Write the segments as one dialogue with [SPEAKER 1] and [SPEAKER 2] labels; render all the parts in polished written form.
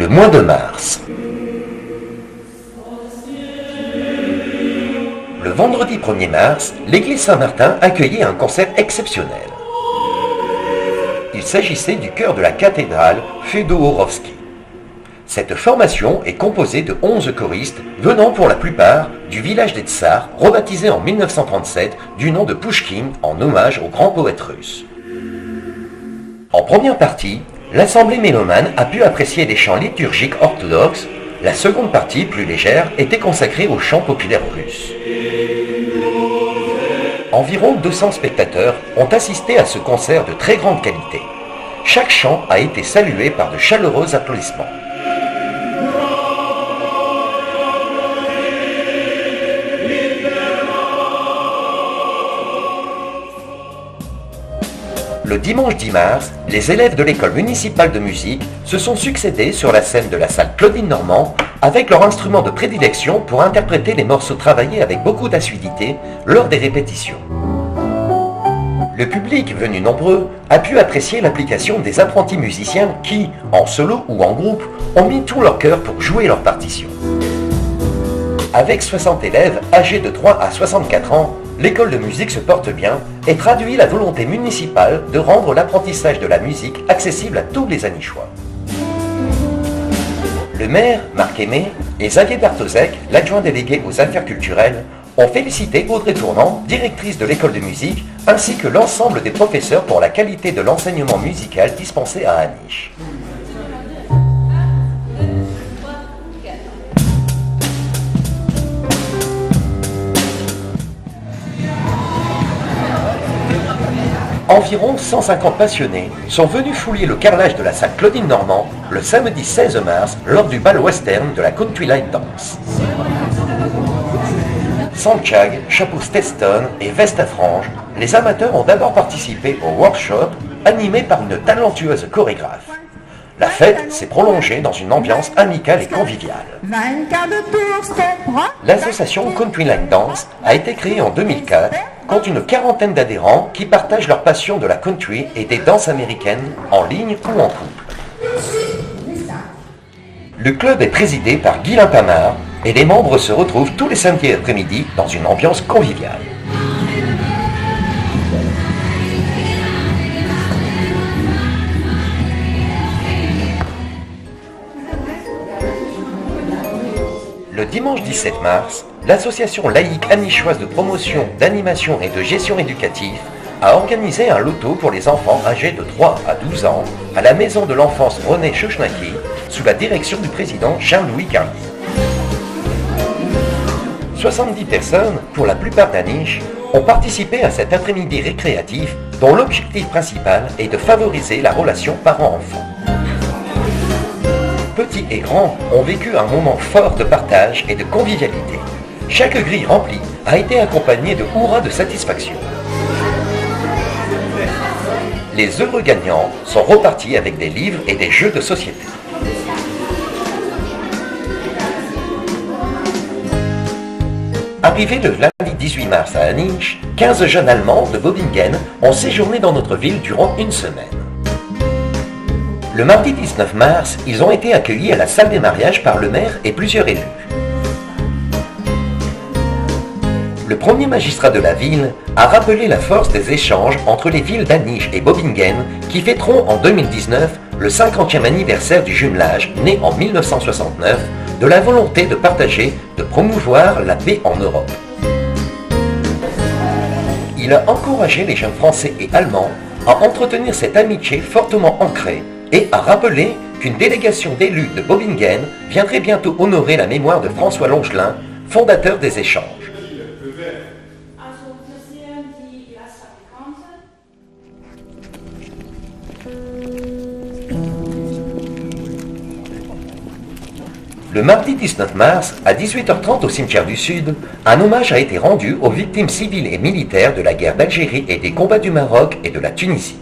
[SPEAKER 1] Le mois de mars. Le vendredi 1er mars, l'église Saint-Martin accueillait un concert exceptionnel. Il s'agissait du chœur de la cathédrale Fédohorovski. Cette formation est composée de 11 choristes venant pour la plupart du village des Tsars, rebaptisé en 1937 du nom de Pouchkine en hommage au grand poète russe. En première partie, l'assemblée mélomane a pu apprécier des chants liturgiques orthodoxes. La seconde partie, plus légère, était consacrée aux chants populaires russes. Environ 200 spectateurs ont assisté à ce concert de très grande qualité. Chaque chant a été salué par de chaleureux applaudissements. Le dimanche 10 mars, les élèves de l'école municipale de musique se sont succédés sur la scène de la salle Claudine Normand avec leur instrument de prédilection pour interpréter les morceaux travaillés avec beaucoup d'assiduité lors des répétitions. Le public, venu nombreux, a pu apprécier l'application des apprentis musiciens qui, en solo ou en groupe, ont mis tout leur cœur pour jouer leur partition. Avec 60 élèves âgés de 3 à 64 ans, l'école de musique se porte bien et traduit la volonté municipale de rendre l'apprentissage de la musique accessible à tous les Anichois. Le maire, Marc Aimé, et Xavier Bartosek, l'adjoint délégué aux affaires culturelles, ont félicité Audrey Tournant, directrice de l'école de musique, ainsi que l'ensemble des professeurs pour la qualité de l'enseignement musical dispensé à Aniche. Environ 150 passionnés sont venus fouiller le carrelage de la salle Claudine Normand le samedi 16 mars lors du bal western de la Country Line Dance. Sans tchag, chapeau Stetson et veste à franges, les amateurs ont d'abord participé au workshop animé par une talentueuse chorégraphe. La fête s'est prolongée dans une ambiance amicale et conviviale. L'association Country Line Dance a été créée en 2004, compte une quarantaine d'adhérents qui partagent leur passion de la country et des danses américaines en ligne ou en couple. Le club est présidé par Guy Limpamard et les membres se retrouvent tous les samedis après-midi dans une ambiance conviviale. Le dimanche 17 mars, l'association laïque anichoise de promotion, d'animation et de gestion éducative a organisé un loto pour les enfants âgés de 3 à 12 ans à la maison de l'enfance René Chochnaki sous la direction du président Jean-Louis Carlier. 70 personnes, pour la plupart d'Aniche, ont participé à cet après-midi récréatif dont l'objectif principal est de favoriser la relation parent-enfant. Petits et grands ont vécu un moment fort de partage et de convivialité. Chaque grille remplie a été accompagnée de hurrahs de satisfaction. Les heureux gagnants sont repartis avec des livres et des jeux de société. Arrivés le lundi 18 mars à Aniche, 15 jeunes Allemands de Bobingen ont séjourné dans notre ville durant une semaine. Le mardi 19 mars, ils ont été accueillis à la salle des mariages par le maire et plusieurs élus. Le premier magistrat de la ville a rappelé la force des échanges entre les villes d'Aniche et Bobingen qui fêteront en 2019 le 50e anniversaire du jumelage, né en 1969, de la volonté de partager, de promouvoir la paix en Europe. Il a encouragé les jeunes Français et Allemands à entretenir cette amitié fortement ancrée et a rappelé qu'une délégation d'élus de Bobingen viendrait bientôt honorer la mémoire de François Longelin, fondateur des échanges. Le mardi 19 mars, à 18h30 au cimetière du Sud, un hommage a été rendu aux victimes civiles et militaires de la guerre d'Algérie et des combats du Maroc et de la Tunisie.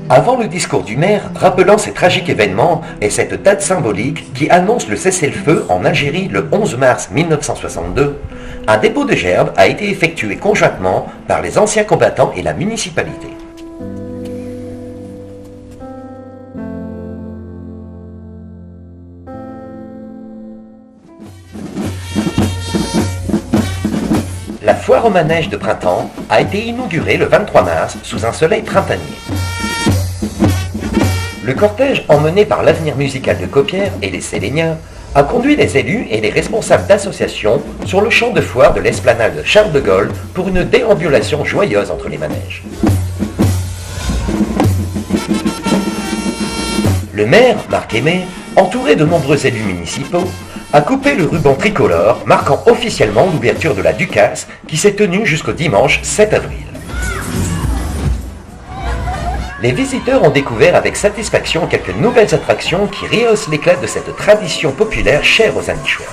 [SPEAKER 1] Avant le discours du maire rappelant ces tragiques événements et cette date symbolique qui annonce le cessez-le-feu en Algérie le 11 mars 1962, un dépôt de gerbes a été effectué conjointement par les anciens combattants et la municipalité. foire aux manèges de printemps a été inaugurée le 23 mars sous un soleil printanier. Le cortège emmené par l'Avenir musical de Copières et les Séléniens a conduit les élus et les responsables d'associations sur le champ de foire de l'esplanade de Charles de Gaulle pour une déambulation joyeuse entre les manèges. Le maire, Marc Aimé, entouré de nombreux élus municipaux, a coupé le ruban tricolore marquant officiellement l'ouverture de la Ducasse qui s'est tenue jusqu'au dimanche 7 avril. Les visiteurs ont découvert avec satisfaction quelques nouvelles attractions qui rehaussent l'éclat de cette tradition populaire chère aux Anichois.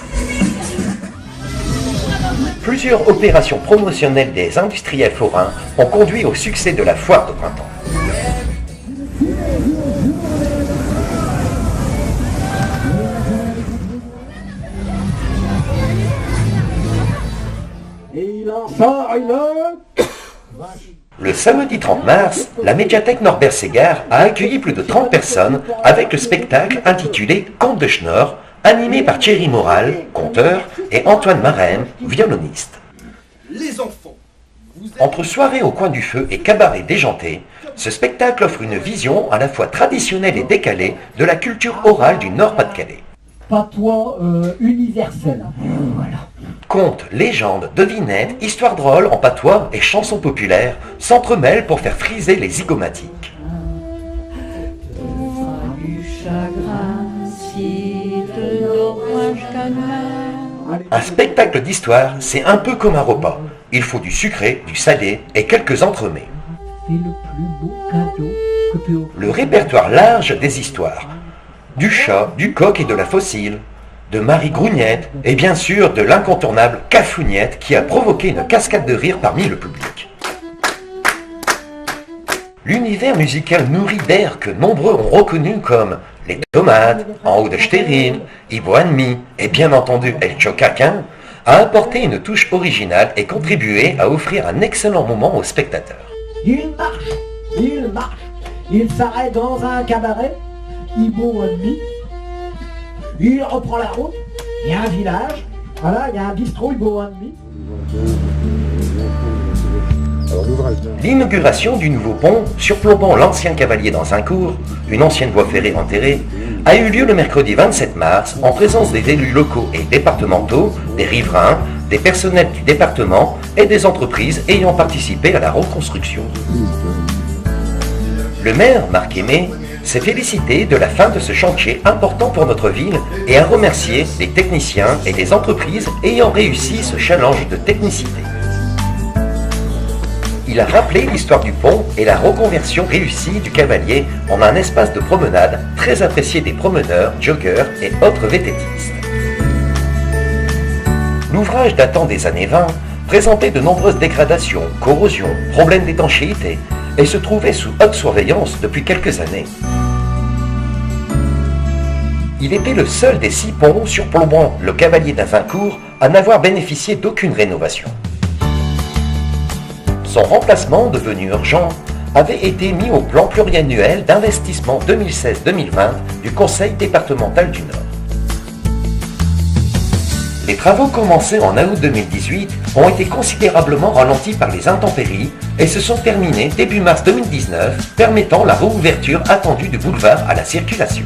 [SPEAKER 1] Plusieurs opérations promotionnelles des industriels forains ont conduit au succès de la foire de printemps. Le samedi 30 mars, la médiathèque Norbert Ségard a accueilli plus de 30 personnes avec le spectacle intitulé Contes de Schnorr, animé par Thierry Moral, conteur, et Antoine Marème, violoniste.
[SPEAKER 2] Les enfants,
[SPEAKER 1] Entre soirée au coin du feu et cabaret déjanté, ce spectacle offre une vision à la fois traditionnelle et décalée de la culture orale du Nord-Pas-de-Calais.
[SPEAKER 3] Patois universel. Voilà.
[SPEAKER 1] Contes, légendes, devinettes, histoires drôles en patois et chansons populaires s'entremêlent pour faire friser les zygomatiques.
[SPEAKER 4] Du chagrin, si te donne un
[SPEAKER 1] Un spectacle d'histoire, c'est un peu comme un repas. Il faut du sucré, du salé et quelques entremets.
[SPEAKER 3] C'est le plus beau cadeau que peut offrir.
[SPEAKER 1] Le répertoire large des histoires. Du chat, du coq et de la fossile, de Marie Grougnette et bien sûr de l'incontournable Cafouniette qui a provoqué une cascade de rire parmi le public. L'univers musical nourri d'air que nombreux ont reconnu comme les Tomates, En haut de Stérile, Ibo Anmi et bien entendu El Chocaquin a apporté une touche originale et contribué à offrir un excellent moment aux spectateurs.
[SPEAKER 3] Il marche, il s'arrête dans un cabaret, Ibo Admi, il reprend la route, il y a un village, voilà, il y a un bistrot Ibo Admi.
[SPEAKER 1] L'inauguration du nouveau pont, surplombant l'ancien cavalier dans un cours, une ancienne voie ferrée enterrée, a eu lieu le mercredi 27 mars en présence des élus locaux et départementaux, des riverains, des personnels du département et des entreprises ayant participé à la reconstruction. Le maire, Marc Aimé, s'est félicité de la fin de ce chantier important pour notre ville et a remercié les techniciens et les entreprises ayant réussi ce challenge de technicité. Il a rappelé l'histoire du pont et la reconversion réussie du cavalier en un espace de promenade très apprécié des promeneurs, joggeurs et autres vététistes. L'ouvrage datant des années 20 présentait de nombreuses dégradations, corrosions, problèmes d'étanchéité et se trouvait sous haute surveillance depuis quelques années. Il était le seul des 6 ponts surplombant le cavalier d'Azincourt à n'avoir bénéficié d'aucune rénovation. Son remplacement, devenu urgent, avait été mis au plan pluriannuel d'investissement 2016-2020 du Conseil départemental du Nord. Les travaux commencés en août 2018 ont été considérablement ralentis par les intempéries et se sont terminés début mars 2019, permettant la réouverture attendue du boulevard à la circulation.